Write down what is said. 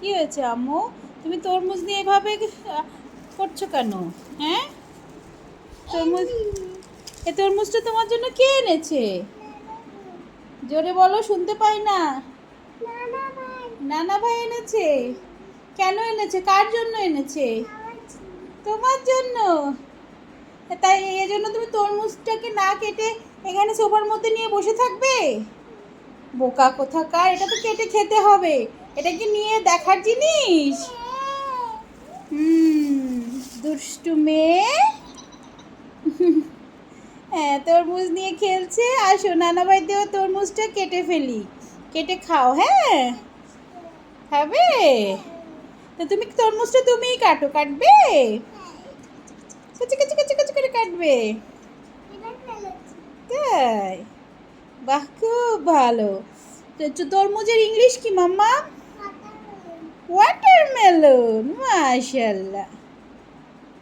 কি হয়েছে আম্মু? তুমি তরমুজ নিয়ে এভাবে করছো কেন? হ্যাঁ, তরমুজ, এই তরমুজটা তোমার জন্য কে এনেছে? জোরে বলো, শুনতে পাই না। নানা ভাই এনেছে। কেন এনেছে? কার জন্য এনেছে? তোমার জন্য। তাই এই জন্য তুমি তরমুজটাকে না কেটে এখানে সোফার মধ্যে নিয়ে বসে থাকবে? বোকা কোথাকার, এটা তো কেটে খেতে হবে। এটা কি নিয়ে দেখার জিনিস? দুষ্টু মেয়ে। হ্যাঁ, তরমুজ নিয়ে খেলছে। আসো নানা ভাই দেওয়া তরমুজটা কেটে ফেলি, কেটে খাও। হ্যাঁ, খাবে? তো তুমি তরমুজটা তুমিই কাটো, কাটবে? কুচি কুচি কুচি কুচি করে কাটবে? তাই? বাহ, খুব ভালো। তো তরমুজের ইংলিশ কি মাম্মা? ওয়াটারমেলন। মাশাআল্লাহ।